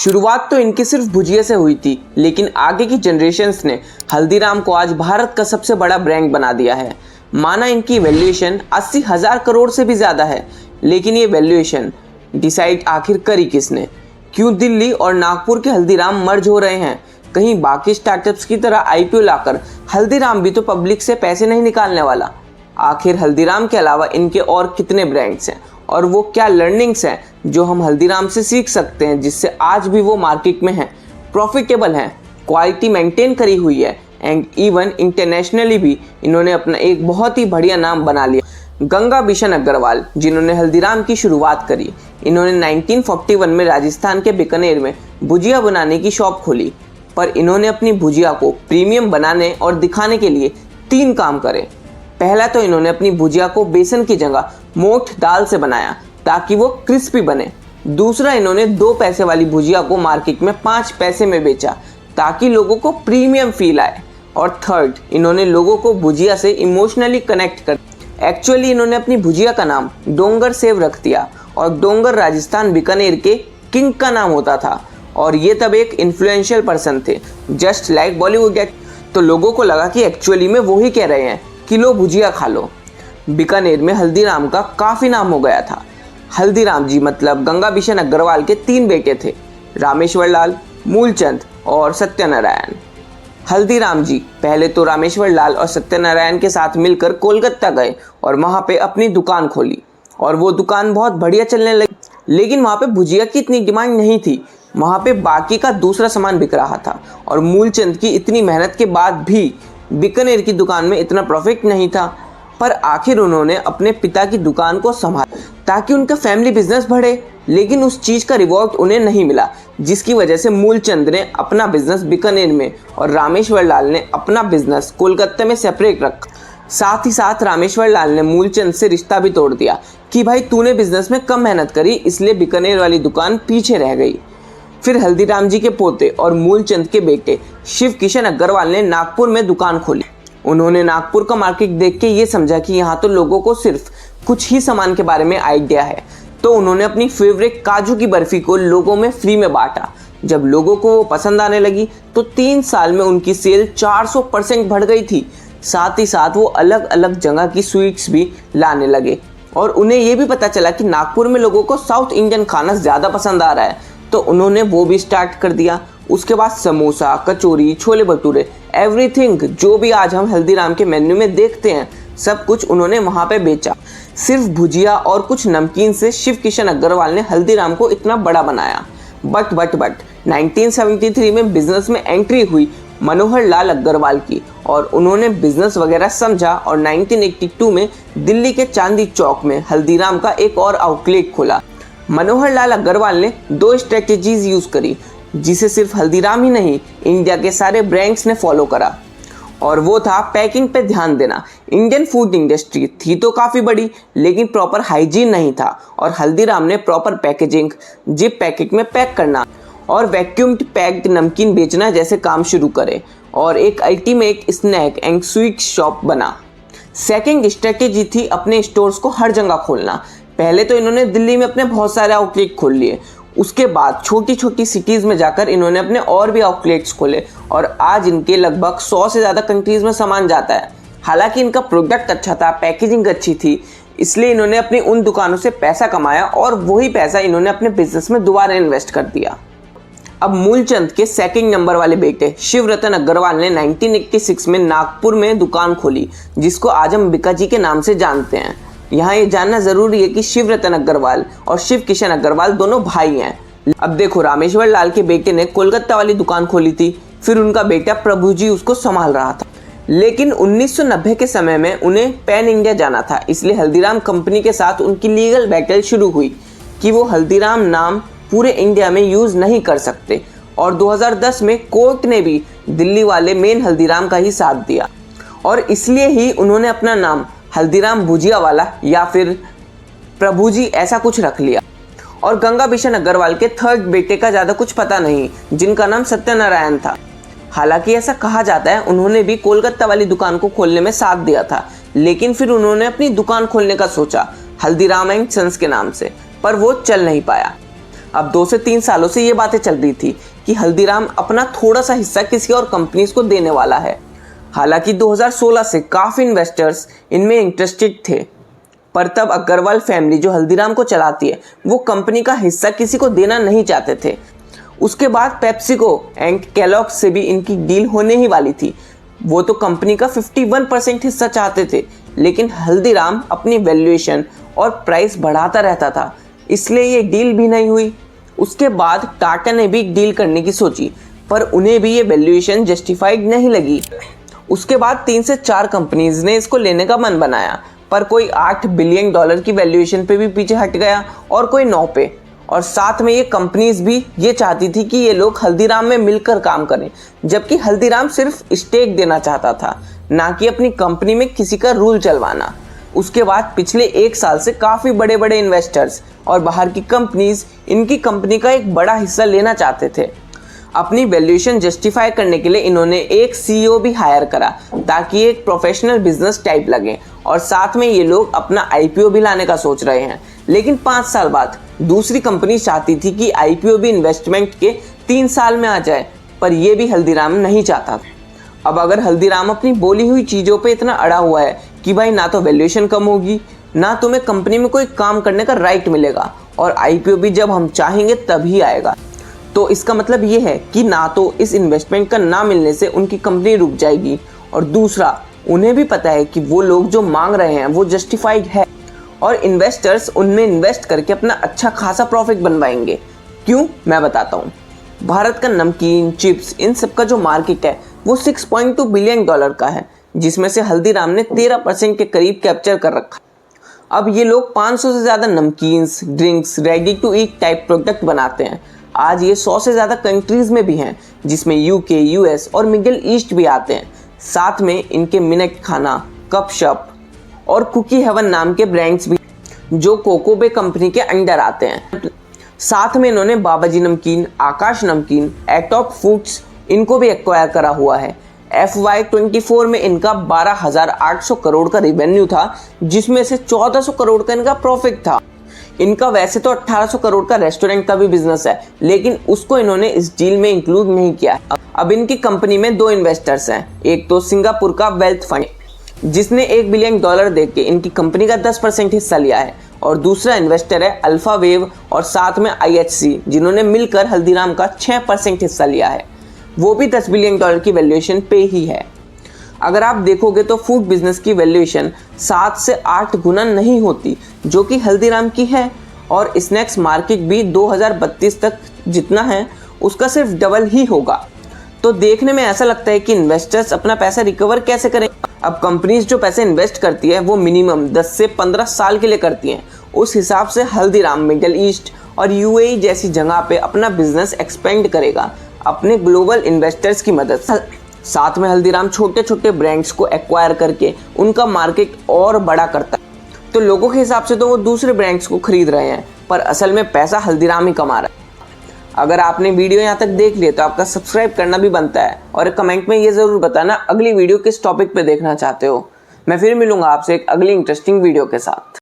शुरुआत तो इनकी सिर्फ भुजिया से हुई थी, लेकिन आगे की जनरेशन्स ने हल्दीराम को आज भारत का सबसे बड़ा ब्रांड बना दिया है। माना इनकी वैल्यूएशन 80,000 करोड़ से भी ज़्यादा है, लेकिन ये वैल्यूएशन डिसाइड आखिर करी किसने? क्यों दिल्ली और नागपुर के हल्दीराम मर्ज हो रहे हैं? कहीं बाकी स्टार्टअप्स की तरह आईपीओ लाकर हल्दीराम भी तो पब्लिक से पैसे नहीं निकालने वाला? आखिर हल्दीराम के अलावा इनके और कितने ब्रांड्स हैं और वो क्या लर्निंग्स हैं जो हम हल्दीराम से सीख सकते हैं, जिससे आज भी वो मार्केट में हैं, प्रॉफिटेबल हैं, क्वालिटी मेंटेन करी हुई है एंड इवन इंटरनेशनली भी इन्होंने अपना एक बहुत ही बढ़िया नाम बना लिया। गंगा बिशन अग्रवाल, जिन्होंने हल्दीराम की शुरुआत करी, इन्होंने 1941 में राजस्थान के बीकानेर में भुजिया बनाने की शॉप खोली। पर इन्होंने अपनी भुजिया को प्रीमियम बनाने और दिखाने के लिए 3 काम करे। पहला तो इन्होंने अपनी भुजिया को बेसन की जगह मोठ दाल से बनाया ताकि वो क्रिस्पी बने। दूसरा, इन्होंने 2 पैसे वाली भुजिया को मार्केट में 5 पैसे में बेचा ताकि लोगों को प्रीमियम फील आए। और थर्ड, इन्होंने लोगों को भुजिया से इमोशनली कनेक्ट कर एक्चुअली इन्होंने अपनी भुजिया का नाम डोंगर सेव रख दिया और डोंगर राजस्थान बीकानेर के किंग का नाम होता था और ये तब एक इन्फ्लुएंशियल पर्सन थे, जस्ट लाइक बॉलीवुड। तो लोगों को लगा कि एक्चुअली में वो ही कह रहे हैं कि लो भुजिया खा लो। बीकानेर में हल्दीराम का काफ़ी नाम हो गया था। हल्दीराम जी मतलब गंगा बिशन अग्रवाल के 3 बेटे थे, रामेश्वर लाल, मूलचंद और सत्यनारायण। हल्दीराम जी पहले तो रामेश्वर लाल और सत्यनारायण के साथ मिलकर कोलकाता गए और वहाँ पे अपनी दुकान खोली और वो दुकान बहुत बढ़िया चलने लगी। लेकिन वहाँ पे भुजिया की इतनी डिमांड नहीं थी, वहाँ पे बाकी का दूसरा सामान बिक रहा था और मूलचंद की इतनी मेहनत के बाद भी बीकानेर की दुकान में इतना प्रॉफिट नहीं था। पर आखिर उन्होंने अपने पिता की दुकान को संभाला ताकि उनका फैमिली बिजनेस बढ़े, लेकिन उस चीज़ का रिवॉर्ड उन्हें नहीं मिला, जिसकी वजह से मूलचंद ने अपना बिजनेस बीकानेर में और रामेश्वर लाल ने अपना बिजनेस कोलकाता में सेपरेट रखा। साथ ही साथ रामेश्वर लाल ने मूलचंद से रिश्ता भी तोड़ दिया कि भाई तूने बिजनेस में कम मेहनत करी, इसलिए बीकानेर वाली दुकान पीछे रह गई। फिर हल्दीराम जी के पोते और मूलचंद के बेटे शिव किशन अग्रवाल ने नागपुर में दुकान खोली। उन्होंने नागपुर का मार्केट देख के ये समझा कि यहाँ तो लोगों को सिर्फ कुछ ही सामान के बारे में आइडिया है, तो उन्होंने अपनी फेवरेट काजू की बर्फी को लोगों में फ्री में बांटा। जब लोगों को वो पसंद आने लगी तो 3 साल में उनकी सेल 400% बढ़ गई थी। साथ ही साथ वो अलग अलग जगह की स्वीट्स भी लाने लगे और उन्हें ये भी पता चला कि नागपुर में लोगों को साउथ इंडियन खाना ज़्यादा पसंद आ रहा है, तो उन्होंने वो भी स्टार्ट कर दिया। उसके बाद समोसा, कचौरी, छोले भटूरे, एवरीथिंग जो भी आज हम हल्दीराम के मेन्यू में देखते हैं, सब कुछ उन्होंने वहाँ पे बेचा। सिर्फ भुजिया और कुछ नमकीन से शिव किशन अग्रवाल ने हल्दीराम को इतना बड़ा बनाया। बट 1973 में बिजनेस में एंट्री हुई मनोहर लाल अग्रवाल की और उन्होंने बिजनेस वगैरह समझा और 1982 में दिल्ली के चांदी चौक में हल्दीराम का एक और आउटलेट खोला। मनोहर लाल अग्रवाल ने 2 स्ट्रेटेजीज यूज़ करी, जिसे सिर्फ हल्दीराम ही नहीं, इंडिया के सारे ब्रांड्स ने फॉलो करा। और वो था पैकिंग पे ध्यान देना। इंडियन फूड इंडस्ट्री थी तो काफ़ी बड़ी, लेकिन प्रॉपर हाइजीन नहीं था और हल्दीराम ने प्रॉपर पैकेजिंग, जिप पैकेट में पैक करना और वैक्यूम्ड पैक्ड नमकीन बेचना जैसे काम शुरू करे और एक ultimate snack and sweet shop बना। सेकंड स्ट्रेटेजी थी अपने स्टोर्स को हर जगह खोलना। पहले तो इन्होंने दिल्ली में अपने बहुत सारे आउटलेट खोल लिए, उसके बाद छोटी छोटी सिटीज़ में जाकर इन्होंने अपने और भी आउटलेट्स खोले और आज इनके लगभग 100 से ज़्यादा कंट्रीज़ में सामान जाता है। हालांकि इनका प्रोडक्ट अच्छा था, पैकेजिंग अच्छी थी, इसलिए इन्होंने अपनी उन दुकानों से पैसा कमाया और वही पैसा इन्होंने अपने बिजनेस में दोबारा इन्वेस्ट कर दिया। अब मूलचंद के सेकंड नंबर वाले बेटे शिवरतन अग्रवाल ने 1986 में नागपुर में दुकान खोली, जिसको आज हम बिका जी के नाम से जानते हैं। यहाँ ये जानना ज़रूरी है कि शिवरतन अग्रवाल और शिव किशन अग्रवाल दोनों भाई हैं। अब देखो, रामेश्वर लाल के बेटे ने कोलकाता वाली दुकान खोली थी, फिर उनका बेटा प्रभु जी उसको संभाल रहा था। लेकिन 1990 के समय में उन्हें पैन इंडिया जाना था, इसलिए हल्दीराम कंपनी के साथ उनकी लीगल बैटल शुरू हुई कि वो हल्दीराम नाम पूरे इंडिया में यूज़ नहीं कर सकते और 2010 में कोर्ट ने भी दिल्ली वाले मेन हल्दीराम का ही साथ दिया और इसलिए ही उन्होंने अपना नाम हल्दीराम भुजिया वाला या फिर प्रभु जी ऐसा कुछ रख लिया। और गंगा बिशन अग्रवाल के थर्ड बेटे का ज़्यादा कुछ पता नहीं, जिनका नाम सत्यनारायण था। हालांकि ऐसा कहा जाता है उन्होंने भी कोलकाता वाली दुकान को खोलने में साथ दिया था, लेकिन फिर उन्होंने अपनी दुकान खोलने का सोचा हल्दीराम एंड सन्स के नाम से, पर वो चल नहीं पाया। अब 2 से 3 सालों से ये बातें चल रही थी कि हल्दीराम अपना थोड़ा सा हिस्सा किसी और कंपनीज को देने वाला है। हालांकि 2016 से काफ़ी इन्वेस्टर्स इनमें इंटरेस्टेड थे, पर तब अग्रवाल फैमिली जो हल्दीराम को चलाती है वो कंपनी का हिस्सा किसी को देना नहीं चाहते थे। उसके बाद पेप्सिको एंड केलॉग्स से भी इनकी डील होने ही वाली थी। वो तो कंपनी का 51% हिस्सा चाहते थे, लेकिन हल्दीराम अपनी वैल्यूएशन और प्राइस बढ़ाता रहता था, इसलिए ये डील भी नहीं हुई। उसके बाद टाटा ने भी डील करने की सोची, पर उन्हें भी ये वैल्यूएशन जस्टिफाइड नहीं लगी। उसके बाद 3 से 4 कंपनीज ने इसको लेने का मन बनाया, पर कोई $8 बिलियन की वैल्यूएशन पे भी पीछे हट गया और कोई 9 पे। और साथ में ये कंपनीज भी ये चाहती थी कि ये लोग हल्दीराम में मिलकर काम करें, जबकि हल्दीराम सिर्फ स्टेक देना चाहता था, ना कि अपनी कंपनी में किसी का रूल चलवाना। उसके बाद पिछले 1 साल से काफ़ी बड़े बड़े इन्वेस्टर्स और बाहर की कंपनीज इनकी कंपनी का एक बड़ा हिस्सा लेना चाहते थे। अपनी वैल्यूएशन जस्टिफाई करने के लिए इन्होंने एक CEO भी हायर करा, ताकि एक प्रोफेशनल बिजनेस टाइप लगे, और साथ में ये लोग अपना IPO भी लाने का सोच रहे हैं। लेकिन 5 साल बाद दूसरी कंपनी चाहती थी कि IPO भी इन्वेस्टमेंट के 3 साल में आ जाए, पर यह भी हल्दीराम नहीं चाहता। अब अगर हल्दीराम अपनी बोली हुई चीज़ों पे इतना अड़ा हुआ है कि भाई ना तो वैल्यूएशन कम होगी, ना तुम्हें कंपनी में कोई काम करने का राइट मिलेगा, और IPO भी जब हम चाहेंगे तभी आएगा, तो इसका मतलब ये है कि ना तो इस इन्वेस्टमेंट का ना मिलने से उनकी कंपनी रुक जाएगी, और दूसरा उन्हें भी पता है कि वो लोग जो मांग रहे हैं वो जस्टिफाइड है, और इन्वेस्टर्स उनमें इन्वेस्ट करके अपना अच्छा खासा प्रॉफिट बनवाएंगे। क्यों, मैं बताता हूँ। भारत का नमकीन, चिप्स, इन सब का जो मार्केट है वो $6.2 बिलियन का है, जिसमें से हल्दीराम ने 13% के करीब कैप्चर कर रखा। अब ये लोग 500 से ज़्यादा नमकीन्स, drinks, ready to eat type product बनाते हैं। आज ये 100 से ज़्यादा कंट्रीज़ में भी हैं, जिसमें UK, US और मिडिल ईस्ट भी आते हैं। साथ में इनके मिनट खाना, कप शप और कुकी हेवन नाम के ब्रांड्स भी, जो कोकोबे कंपनी के अंडर आते हैं। साथ में इन्होंने बाबाजी नमकीन, आकाश नमकीन, एटॉप फूड्स, इनको भी एक्वायर करा हुआ है। FY24 में इनका 12,800 करोड़ का रिवेन्यू था, जिसमें से 1,400 करोड़ का इनका प्रॉफिट था। इनका वैसे तो 1,800 करोड़ का रेस्टोरेंट का भी बिजनेस है, लेकिन उसको इन्होंने इस डील में इंक्लूड नहीं किया। अब इनकी कंपनी में 2 इन्वेस्टर्स हैं। एक तो सिंगापुर का वेल्थ फंड, जिसने $1 बिलियन देके इनकी कंपनी का 10% हिस्सा लिया है, और दूसरा इन्वेस्टर है अल्फा वेव और साथ में IHC, जिन्होंने मिलकर हल्दीराम का 6% हिस्सा लिया है। वो भी $10 बिलियन की वैल्यूएशन पे ही है। अगर आप देखोगे तो फूड बिजनेस की वैल्यूएशन 7 से 8 गुना नहीं होती, जो कि हल्दीराम की है, और स्नैक्स मार्केट भी 2032 तक जितना है उसका सिर्फ डबल ही होगा। तो देखने में ऐसा लगता है कि इन्वेस्टर्स अपना पैसा रिकवर कैसे करें। अब कंपनीज जो पैसे इन्वेस्ट करती है वो मिनिमम 10 से 15 साल के लिए करती हैं। उस हिसाब से हल्दीराम मिडिल ईस्ट और UAE जैसी जगह पे अपना बिजनेस एक्सपेंड करेगा अपने ग्लोबल इन्वेस्टर्स की मदद से। साथ में हल्दीराम छोटे छोटे ब्रांड्स को एक्वायर करके उनका मार्केट और बड़ा करता है। तो लोगों के हिसाब से तो वो दूसरे ब्रांड्स को खरीद रहे हैं, पर असल में पैसा हल्दीराम ही कमा रहा है। अगर आपने वीडियो यहाँ तक देख लिया तो आपका सब्सक्राइब करना भी बनता है, और कमेंट में ये ज़रूर बताना अगली वीडियो किस टॉपिक पे देखना चाहते हो। मैं फिर मिलूंगा आपसे एक अगली इंटरेस्टिंग वीडियो के साथ।